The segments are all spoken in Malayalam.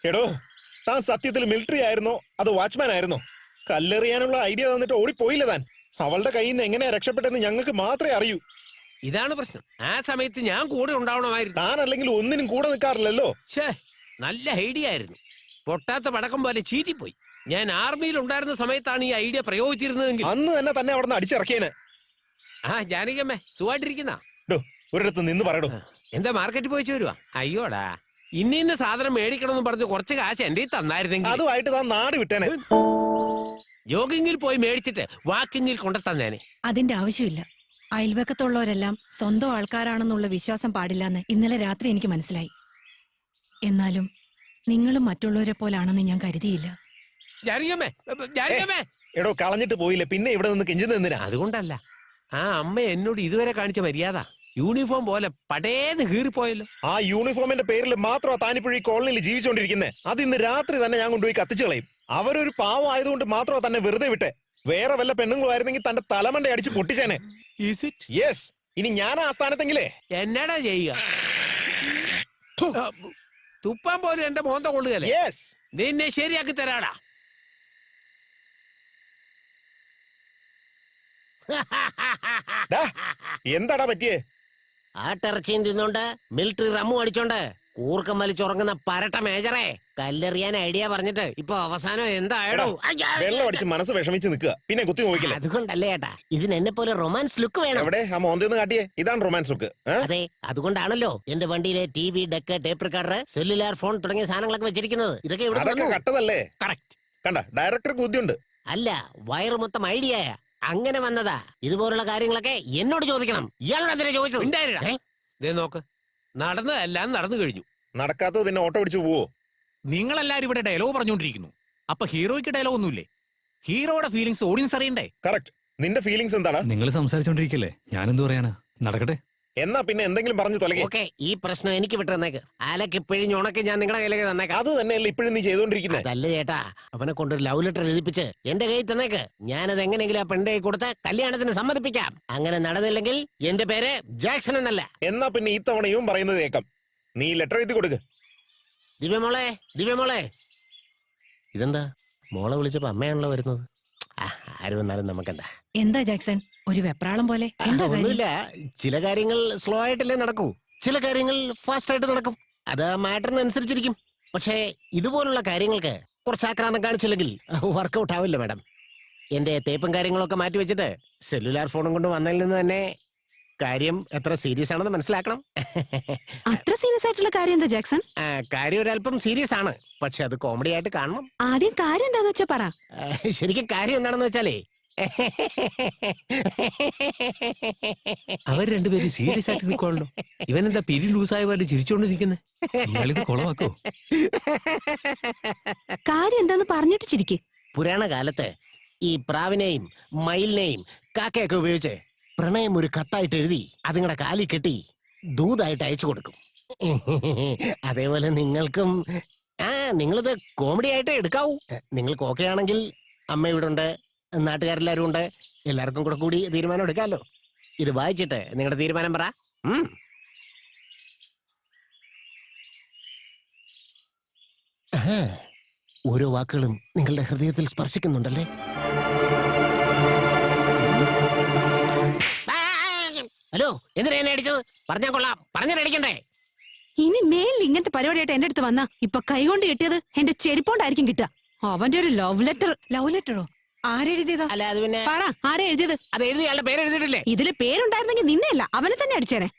എടോ, താൻ സത്യത്തിൽ മിലിറ്ററി ആയിരുന്നോ അതോ വാച്ച്മാൻ ആയിരുന്നോ? കല്ലെറിയാനുള്ള ഐഡിയ തന്നിട്ട് ഓടിപ്പോയില്ല താൻ. അവളുടെ കയ്യിൽ നിന്ന് എങ്ങനെയാ രക്ഷപ്പെട്ടെന്ന് ഞങ്ങൾക്ക് മാത്രമേ അറിയൂ. ഇതാണ് പ്രശ്നം. ആ സമയത്ത് ഞാൻ കൂടെ ഉണ്ടാവണമായിരുന്നു. താൻ അല്ലെങ്കിൽ ഒന്നിനും കൂടെ നിൽക്കാറില്ലല്ലോ. ഛേ, നല്ല ഐഡിയ ആയിരുന്നു. പൊട്ടാത്ത പടക്കം പോലെ ചീറ്റിപ്പോയി. ഞാൻ ആർമിയിൽ ഉണ്ടായിരുന്ന സമയത്താണ് ഈ ഐഡിയ പ്രയോഗിച്ചിരുന്നതെങ്കിൽ അന്ന് തന്നെ അവിടെ നിന്ന് അടിച്ചിറക്കിയേനെ. ആ ജാനകിയമ്മേ, സുഖമായിട്ടിരിക്കുന്ന? ഒരിടത്ത് നിന്ന് പറയടോ. എന്താ മാർക്കറ്റിൽ പോയിച്ചു വരുവാ? അയ്യോടാ, ഇന്ന സാധനം മേടിക്കണമെന്ന് പറഞ്ഞ് കുറച്ച് കാശ് എന്റെ തന്നായിരുന്നെങ്കിൽ അതുമായിട്ട് താൻ നാട് വിട്ടേനെ. ജോഗിങ്ങിൽ പോയി മേടിച്ചിട്ട് വാക്കിങ്ങിൽ കൊണ്ടുതന്നേനെ. അതിന്റെ ആവശ്യമില്ല. അയൽവക്കത്തുള്ളവരെല്ലാം സ്വന്തം ആൾക്കാരാണെന്നുള്ള വിശ്വാസം പാടില്ലെന്ന് ഇന്നലെ രാത്രി എനിക്ക് മനസ്സിലായി. എന്നാലും നിങ്ങളും മറ്റുള്ളവരെ പോലാണെന്ന് ഞാൻ കരുതിയില്ല. ജാനകിയമ്മേ, ജാനകിയമ്മേ. എടോ, കളഞ്ഞിട്ട് പോയില്ലേ, പിന്നെ ഇവിടെ നിന്ന് കെഞ്ചി നിന്നിനാ. അതുകൊണ്ടല്ല, ആ അമ്മ എന്നോട് ഇതുവരെ കാണിച്ച മര്യാദ യൂണിഫോം പോലെ പടേന്ന് കീറിപ്പോയല്ലോ. ആ യൂണിഫോമിന്റെ പേരിൽ മാത്രമാ താനിപ്പോഴും ഈ കോളനിയിൽ ജീവിച്ചോണ്ടിരിക്കുന്നത്. അത് ഇന്ന് രാത്രി തന്നെ ഞാൻ കൊണ്ടുപോയി കത്തിച്ചു കളയും. അവരൊരു പാവം ആയതുകൊണ്ട് മാത്രമാ തന്നെ വെറുതെ വിട്ടെ. വേറെ വല്ല പെണ്ണുങ്ങളായിരുന്നെങ്കിൽ തന്റെ തലമണ്ട അടിച്ച് പൊട്ടിച്ചേനെ. യെസ്, ഇനി ഞാൻ ആ സ്ഥാനത്തെങ്കിലേ എന്നാടാ ചെയ്യുക? തുപ്പാൻ പോലും എന്റെ മോന്ത കൊള്ളുകയല്ലേ. യെസ്, നിന്നെ ശരിയാക്കി തരാടാ. എന്താടാ പറ്റിയേ? ആട്ടിറച്ചിയും തിന്നോണ്ട് മിലിറ്ററി റമ്മു അടിച്ചോണ്ട് കൂർക്കം വലിച്ചുറങ്ങുന്ന പരട്ട മേജറെ കല്ലെറിയാൻ ഐഡിയ പറഞ്ഞിട്ട് ഇപ്പൊ അവസാനം എന്തായടോ? വെള്ളം അടിച്ച് മനസ്സ് വിഷമിച്ച് നിൽക്കുക, പിന്നെ കുത്തി നോക്കില്ല. അതുകൊണ്ടല്ലേ ഏട്ടാ, ഇതിന് എന്നെ പോലെ റൊമാൻസ് ലുക്ക് വേണം. എവിടെ ആ മോന്തെന്ന് കാട്ടിയേ? ഇതാണ് റൊമാൻസ് ലുക്ക്. അതെ, അതുകൊണ്ടാണല്ലോ എന്റെ വണ്ടിയിലെ TV, deck, tape recorder, cellular phone തുടങ്ങിയ സാധനങ്ങളൊക്കെ വെച്ചിരിക്കുന്നത്. ഇതൊക്കെ അതൊക്കെ കട്ടതല്ലേ? കറക്റ്റ്. കണ്ട, ഡയറക്ടർക്ക് ബുദ്ധിയുണ്ട്. അല്ല, വയറ് മൊത്തം ഐഡിയ അങ്ങനെ വന്നതാ. ഇതുപോലുള്ള കാര്യങ്ങളൊക്കെ എന്നോട് ചോദിക്കണം. ഇയാളോട് എന്തിനാ ചോദിച്ചത്? നോക്ക്, നടന്നതെല്ലാം നടന്നു കഴിഞ്ഞു. നടക്കാത്തത് പിന്നെ ഓട്ടോ പിടിച്ചു പോവോ? നിങ്ങളെല്ലാരും ഇവിടെ ഡയലോഗ് പറഞ്ഞുകൊണ്ടിരിക്കുന്നു. അപ്പൊ ഹീറോയ്ക്ക് ഡയലോഗ് ഒന്നുമില്ലേ? ഹീറോയുടെ ഫീലിംഗ്സ് ഓഡിയൻസ് അറിയണ്ടേ? കറക്റ്റ്. നിന്റെ ഫീലിംഗ്സ് എന്താണ്? നിങ്ങൾ സംസാരിച്ചോണ്ടിരിക്കല്ലേ, ഞാനെന്ത് പറയാനാ? നടക്കട്ടെ. എന്നാ പിന്നെ എന്തെങ്കിലും പറഞ്ഞു തൊലകെ. ഓക്കെ, ഈ പ്രശ്നം എനിക്ക് വിട്ടുതന്നേക്ക്. ആലക്ക് പിഴിഞ്ഞ് ഉണക്കി ഞാൻ നിങ്ങളുടെ കയ്യിലേക്ക് തന്നേക്കാം. അത് തന്നെയല്ലേ ഇപ്പോഴും നീ ചെയ്തോണ്ടിരിക്കുന്നത്? അതല്ല ചേട്ടാ, അവനെ കൊണ്ടൊരു ലവ് ലെറ്റർ എഴുതിപ്പിച്ച് എന്റെ കയ്യിൽ തന്നേക്ക്. ഞാനത് എങ്ങനെയെങ്കിലും ആ പെണ്ണിന്റെ കൈ കൊടുത്ത് കല്യാണത്തിന് സമ്മതിപ്പിക്കാം. അങ്ങനെ നടന്നില്ലെങ്കിൽ എന്റെ പേര് ജാക്സൺ എന്നല്ല. എന്നാ പിന്നെ ഈ തവണയും പറയുന്നത് കേൾക്കാം. നീ ലെറ്റർ എഴുതി കൊടുക്ക്. ദിവ്യമോളെ, ദിവ്യമോളെ. ഇതെന്താ മോളെ വിളിച്ചപ്പോ അമ്മയാണല്ലോ വരുന്നത്? ആര് വന്നാലും നമുക്കെന്താ? എന്താ ജാക്സൺ ഒരു വെപ്രാളം പോലെ? എന്താ കാര്യം? ഒന്നുമില്ല, ചില കാര്യങ്ങൾ സ്ലോ ആയിട്ടല്ലേ നടക്കൂ, ചില കാര്യങ്ങൾ ഫാസ്റ്റ് ആയിട്ട് നടക്കും. അത് മാറ്ററിനനുസരിച്ചിരിക്കും. പക്ഷേ ഇതുപോലുള്ള കാര്യങ്ങൾക്ക് കുറച്ച് ആക്രാന്തം കാണിച്ചില്ലെങ്കിൽ വർക്കൗട്ട് ആവില്ല മാഡം. എന്റെ തേപ്പും കാര്യങ്ങളൊക്കെ മാറ്റി വെച്ചിട്ട് സെല്ലുലാർ ഫോണും കൊണ്ട് വന്നതിൽ നിന്ന് തന്നെ കാര്യം എത്ര സീരിയസ് ആണെന്ന് മനസ്സിലാക്കണം. അത്ര സീരിയസ് ആയിട്ടുള്ള കാര്യം എന്താ ജാക്സൺ? കാര്യം ഒരല്പം സീരിയസ് ആണ്, പക്ഷെ അത് കോമഡി ആയിട്ട് കാണണം. ആദ്യം കാര്യം എന്താന്ന് വെച്ചാ പറ. ശരിക്കും കാര്യം എന്താണെന്ന് വെച്ചാലേ, അവർ രണ്ടുപേരും സീരിയസ് ആയിട്ട് നിൽക്കുവാണല്ലോ. ഇവനെന്താ പിരി ലൂസായ പോലെ ചിരിച്ചോണ്ട് നിൽക്കുന്നത്? ഇയാളിത് കൊളവാക്കോ? കാര്യം എന്താന്ന് പറഞ്ഞിട്ട് ചിരിക്ക്. പുരാണ കാലത്ത് ഈ പ്രാവിനെയും മയിലിനെയും കാക്കയൊക്കെ ഉപയോഗിച്ച് പ്രണയം ഒരു കത്തായിട്ട് എഴുതി അതുങ്ങളുടെ കാലിൽ കെട്ടി ദൂതായിട്ട് അയച്ചു കൊടുക്കും. അതേപോലെ നിങ്ങൾക്കും നിങ്ങളിത് കോമഡി ആയിട്ട് എടുക്കാവൂ. നിങ്ങൾക്ക് ഓക്കെ ആണെങ്കിൽ അമ്മ ഇവിടെ ഉണ്ട്, നാട്ടുകാരെല്ലാരും ഉണ്ട്, എല്ലാവർക്കും കൂടെ കൂടി തീരുമാനം എടുക്കാമല്ലോ. ഇത് വായിച്ചിട്ട് നിങ്ങളുടെ തീരുമാനം പറ. ഓരോ വാക്കുകളും നിങ്ങളുടെ ഹൃദയത്തിൽ സ്പർശിക്കുന്നുണ്ടല്ലേ? ഹലോ, എന്തിനാ എന്നെ അടിച്ചത്? പറഞ്ഞാ കൊള്ളാം, പറഞ്ഞിട്ടടിക്കണ്ടേ? ഇനി മേലിൽ ഇങ്ങനത്തെ പരിപാടിയായിട്ട് എന്റെ അടുത്ത് വന്നാ ഇപ്പൊ കൈകൊണ്ട് കിട്ടിയത് എന്റെ ചെരുപ്പോണ്ടായിരിക്കും കിട്ടുക. അവന്റെ ഒരു ലവ് ലെറ്റർ. ലവ് ലെറ്ററോ? ആരെഴുതിയതാ? അല്ല, അത് പിന്നെ പറ, ആരാ എഴുതിയത്? അത് എഴുതിയാളുടെ പേര് എഴുതിയിട്ടില്ലേ? ഇതില് പേരുണ്ടായിരുന്നെങ്കിൽ നിന്നെയല്ല അവനെ തന്നെ അടിച്ചേനെ.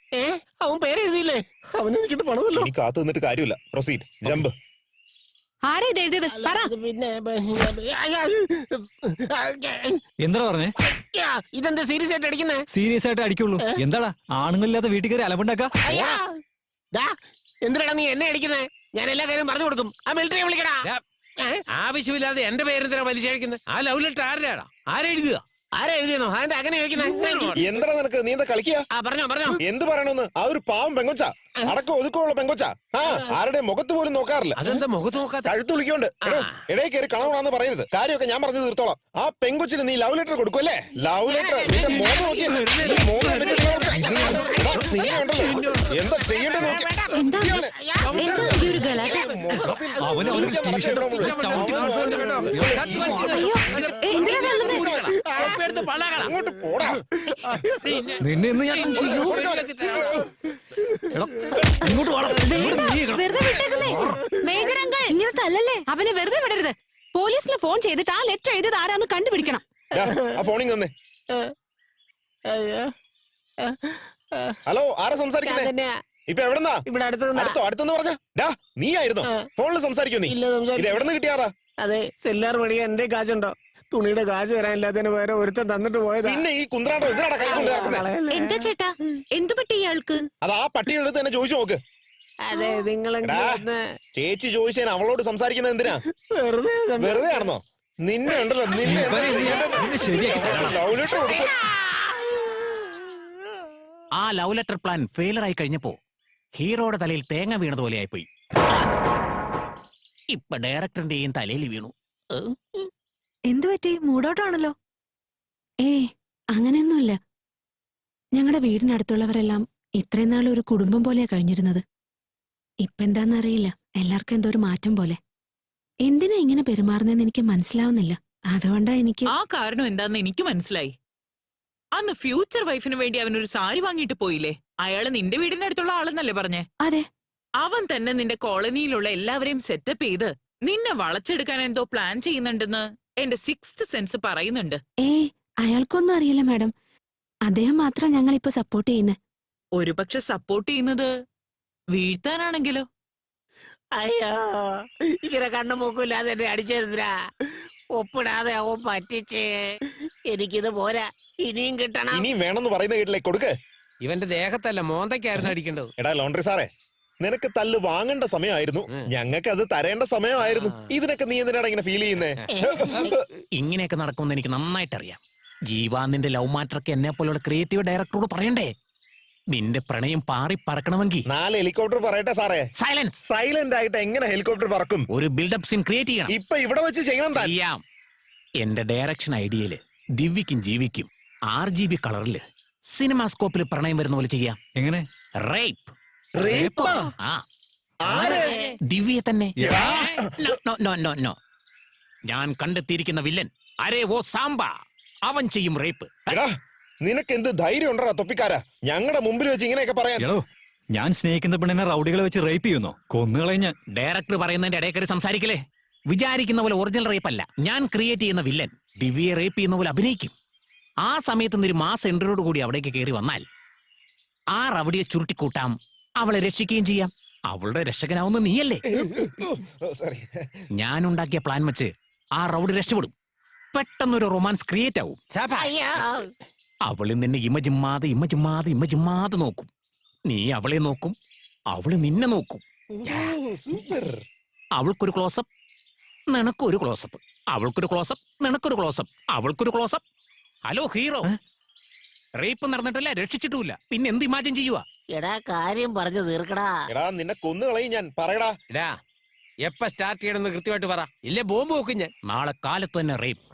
അവൻ പേര് എഴുതിയില്ലേ? അവന് എനിക്കിട്ട് പണതല്ലോ. ഇനി കാത്തു നിന്നിട്ട് കാര്യമില്ല. Proceed, jump. ആരാ ഇത് എഴുതിയത്? പറ. പിന്നെ എന്താ പറഞ്ഞേ? ഇതെന്താ സീരിയസ് ആയിട്ട് അടിക്കുന്നേ? സീരിയസ് ആയിട്ട് അടിക്കുള്ളൂ. എന്താടാ ആണുങ്ങളില്ലാത്ത വീട്ടിൽ കയറി അലമ്പുണ്ടാക്കാ? എന്തിനാടാ നീ എന്നെ അടിക്കുന്നേ? ഞാൻ എല്ലാ കാര്യം പറഞ്ഞു കൊടുക്കും. ആ മിലിറ്ററി വിളിക്കടാ. ആവശ്യമില്ലാതെ എന്റെ പേരെന്തിനാ വലിച്ചഴിക്കുന്നത്? ആ ലവ് ലെറ്റർ ആരുടെയാടാ? ആരെഴുതുക? ആരാ എഴുതിയെന്നോ അതെന്താ അങ്ങനെ ചോദിക്കുന്നത്? എന്താ നിനക്ക്, നീ എന്താ കളിക്കുക? ആ പറഞ്ഞോ പറഞ്ഞോ. എന്ത് പറയണമെന്ന്? ആ ഒരു പാവം പെങ്കൊച്ച, അടക്കം ഒതുക്കമുള്ള പെങ്കൊച്ച. ആ ആരുടെ മുഖത്ത് പോലും നോക്കാറില്ല. അതെന്താ മുഖത്ത് നോക്കാത്ത? കഴുത്ത് വിളിക്കോണ്ട് ഇടയിൽ കയറി കളവണമെന്ന് പറയരുത്. കാര്യമൊക്കെ ഞാൻ പറഞ്ഞു തീർത്തോളാം. ആ പെങ്കൊച്ചിന് നീ ലവ് ലെറ്റർ കൊടുക്കുമല്ലേ? ലവ് ലെറ്റർ എന്താ ചെയ്യേണ്ടത് നോക്കി. എന്താ ഈ ഒരു ഗലാട്ട? അവന് അവനൊരു ടീഷർട്ട് എന്തിനാ തള്ളുന്നെ? അങ്ങോട്ട് പോടാ. നിന്നെ ഇന്ന് ഞാൻ എടാ, ഇങ്ങോട്ട് വാടാ. ഇങ്ങോട്ട് നീങ്ങണം. വെറുതെ വിട്ടേക്കുന്നേ. മേജർ അങ്കിൾ ഇങ്ങനെ തല്ലല്ലേ. അവനെ വെറുതെ വിടരുത്. പോലീസിന് ഫോൺ ചെയ്തിട്ട് ആ ലെറ്റർ എഴുതിയത് ആരാന്ന് കണ്ടുപിടിക്കണം. ദാ, ആ ഫോണിൽ തന്നെ. ഹലോ, ആരാ സംസാരിക്കുന്നേ? തന്നെയാ. ഇപ്പൊ എവിടെന്നാ? ഇവിടെ അടുത്ത് അടുത്തെന്ന് പറഞ്ഞ നീ ആയിരുന്നോ? ഫോണിൽ സംസാരിക്കോ നീ? ഇല്ല സംസാരിക്കും. ഇത് എവിടെന്ന് കിട്ടിയാറാ? അതെ, സെല്ലാർ വഴി എന്റെ കാശുണ്ടോ? തുണിയുടെ കാശ് വരാനില്ലാത്തതിന് വേറെ ഒരുത്തൻ തന്നിട്ട് പോയതാ. പിന്നെ ഈ കുന്ത്രാണ്ടോ ഇതിനാടാ കൈ കൊണ്ട് നടക്കുന്നത്? എന്താ ചേട്ടാ, എന്തു പറ്റി ഇയാൾക്ക്? അത് ആ പട്ടിയുടെ അടുത്ത് തന്നെ ചോദിച്ചു നോക്ക്. അതെ, എടാ, ചേച്ചി ചോദിച്ചേന് അവളോട് സംസാരിക്കുന്നത് എന്തിനാ? വെറുതെ വെറുതെ ആണെന്നോ? നിന്നെ ഉണ്ടല്ലോ, നിന്നെ എന്താ ചെയ്യേണ്ടത്? നിന്നെ ശരിയാക്കി തരാം. ലവ് ലെറ്റർ കൊടുക്കും. ആ ലവ് ലെറ്റർ പ്ലാൻ ഫെയിലർ ആയി കഴിഞ്ഞപ്പോ ഹീറോയുടെ തലയിൽ തേങ്ങ വീണതുപോലെ ആയിപ്പോയി. ഇപ്പൊ ഡയറക്ടറിന്റെയും തലയിൽ വീണു. എന്തു പറ്റി? മൂടോട്ടാണല്ലോ. അങ്ങനെയൊന്നുമില്ല. ഞങ്ങളുടെ വീടിനടുത്തുള്ളവരെല്ലാം ഇത്രയും നാൾ ഒരു കുടുംബം പോലെയാ കഴിഞ്ഞിരുന്നത്. ഇപ്പെന്താന്നറിയില്ല, എല്ലാവർക്കും എന്തോ ഒരു മാറ്റം പോലെ. എന്തിനാ ഇങ്ങനെ പെരുമാറുന്നതെന്ന് എനിക്ക് മനസ്സിലാവുന്നില്ല. അതുകൊണ്ടാ എനിക്ക് ആ കാരണം എന്താന്ന് എനിക്ക് മനസ്സിലായി. അന്ന് ഫ്യൂച്ചർ വൈഫിന് വേണ്ടി അവനൊരു സാരി വാങ്ങിയിട്ട് പോയില്ലേ? അയാള് നിന്റെ വീടിനടുത്തുള്ള ആളെന്നല്ലേ പറഞ്ഞേ? അതെ. അവൻ തന്നെ നിന്റെ കോളനിയിലുള്ള എല്ലാവരെയും സെറ്റപ്പ് ചെയ്ത് നിന്നെ വളച്ചെടുക്കാൻ എന്തോ പ്ലാൻ ചെയ്യുന്നുണ്ടെന്ന് എന്റെ 6th സെൻസ് പറയുന്നുണ്ട്. അയാൾക്കൊന്നും അറിയില്ല മാഡം. അദ്ദേഹം മാത്രം ഞങ്ങൾ ഇപ്പൊ സപ്പോർട്ട് ചെയ്യുന്നത്. ഒരുപക്ഷെ സപ്പോർട്ട് ചെയ്യുന്നത് വീഴ്ത്താനാണെങ്കിലോ? അയ്യോ, ഇങ്ങനെ കണ്ണു മൂക്കില്ലാതെ എന്നെ അടിച്ചെടുത്തിരാ. ഒപ്പിടാതെ അവൻ പറ്റിച്ചേ. എനിക്കിത് പോരാ, ഇനിയും കിട്ടണം. ഇനിയും വേണമെന്ന് പറയുന്ന കേട്ടില്ലേ, കൊടുക്ക്. ഇവന്റെ ദേഹത്തല്ല മോന്തയ്ക്കായിരുന്നു അടിക്കേണ്ടത്. എടാ ലോണ്ടറി സാറേ, നിനക്ക് തല്ല് വാങ്ങേണ്ട സമയമായിരുന്നു, ഞങ്ങൾക്ക് അത് തരേണ്ട സമയമായിരുന്നു. ഇതിനൊക്കെ നീ എന്തിനാണ് ഇങ്ങനെ ഫീൽ ചെയ്യുന്നേ? ഇങ്ങനെയൊക്കെ നടക്കുമെന്ന് എനിക്ക് നന്നായിട്ടറിയാം. ജീവ, നിന്റെ ലവ് മാറ്ററൊക്കെ എന്നെ പോലുള്ള ക്രിയേറ്റീവ് ഡയറക്ടറോട് പറയണ്ടേ? നിന്റെ പ്രണയം പാറി പറക്കണമെങ്കിൽ 4 ഹെലികോപ്റ്റർ പറയട്ടെ സാറേ. സൈലൻസ്. സൈലന്റ് ആയിട്ട് എങ്ങനെ ഹെലികോപ്റ്റർ പറക്കും? ഒരു ബിൽഡപ്പ് സീൻ ക്രിയേറ്റ് ചെയ്യണം. ഇപ്പൊ ഇവിടെ വെച്ച് ചെയ്യണം താൻ. ചെയ്യാം. എന്റെ ഡയറക്ഷൻ ഐഡിയയില് ദിവ്യക്കും ജീവിക്കും RGB കളറില് സിനിമാസ്കോപ്പിൽ പ്രണയം വരുന്ന പോലെ ചെയ്യാം. എങ്ങനെ? റേപ്പ്. റേപ്പാ? ആ, ആരെ? ദിവ്യയെ തന്നെ. എടാ. നോ, നോ, നോ, നോ, നോ. ഞാൻ കണ്ടെത്തിയിരിക്കുന്ന വില്ലൻ അരേ ഓ സാമ്പ. അവൻ ചെയ്യും റേപ്പ്. എടാ, നിനക്ക് എന്ത് ധൈര്യം ഉണ്ടോ തൊപ്പിക്കാരാ ഞങ്ങളുടെ മുമ്പിൽ വെച്ച് ഇങ്ങനെയൊക്കെ പറയാൻ? എടോ, ഞാൻ സ്നേഹിക്കുന്ന പെണ്ണിനെ റൗഡികളെ വെച്ച് റേപ്പ് ചെയ്യുന്നോ? കൊന്നുകളയും ഞാൻ. ഡയറക്ടർ പറയുന്നതിന്റെ ഇടയിൽ കയറി സംസാരിക്കലേ. വിചാരിക്കുന്ന പോലെ ഒറിജിനൽ റേപ്പ് അല്ല. ഞാൻ ക്രിയേറ്റ് ചെയ്യുന്ന വില്ലൻ ദിവ്യയെ റേപ്പ് ചെയ്യുന്ന പോലെ അഭിനയിക്കും. ആ സമയത്ത് ഒരു മാസ് എൻട്രിയോട് കൂടി അവിടേക്ക് കയറി വന്നാൽ ആ റവടിയെ ചുരുട്ടിക്കൂട്ടാം, അവളെ രക്ഷിക്കുകയും ചെയ്യാം. അവളുടെ രക്ഷകനാവുന്ന നീയല്ലേ? സോറി. ഞാൻ ഉണ്ടാക്കിയ പ്ലാൻ വെച്ച് ആ റൗഡി രക്ഷപ്പെടും. പെട്ടെന്നൊരു റൊമാൻസ് ക്രിയേറ്റ് ആവും. അവള് നിന്നെ ഇമജിമ്മാതെ നോക്കും. നീ അവളെ നോക്കും, അവള് നിന്നെ നോക്കും. സൂപ്പർ. അവൾക്കൊരു ക്ലോസപ്പ്, നിനക്കൊരു ക്ലോസപ്പ്. അവൾക്കൊരു ക്ലോസപ്പ്, നിനക്കൊരു ക്ലോസപ്പ്. അവൾക്കൊരു ക്ലോസപ്പ്. ഹലോ ഹീറോ, റേപ്പ് നടന്നിട്ടില്ല, രക്ഷിച്ചിട്ടുമില്ല, പിന്നെ എന്ത് ഇമാജിൻ ചെയ്യുക? എടാ, കാര്യം പറഞ്ഞു തീർക്കടാ. എടാ, നിന്നെ കൊന്നുകളയും ഞാൻ. പറയടാ. എടാ, എപ്പ സ്റ്റാർട്ട് ചെയ്യണമെന്ന് കൃത്യമായിട്ട് പറ, ഇല്ലേ ബോംബ് വെക്കും ഞാൻ. നാളെ കാലത്ത് തന്നെ റേപ്പ്.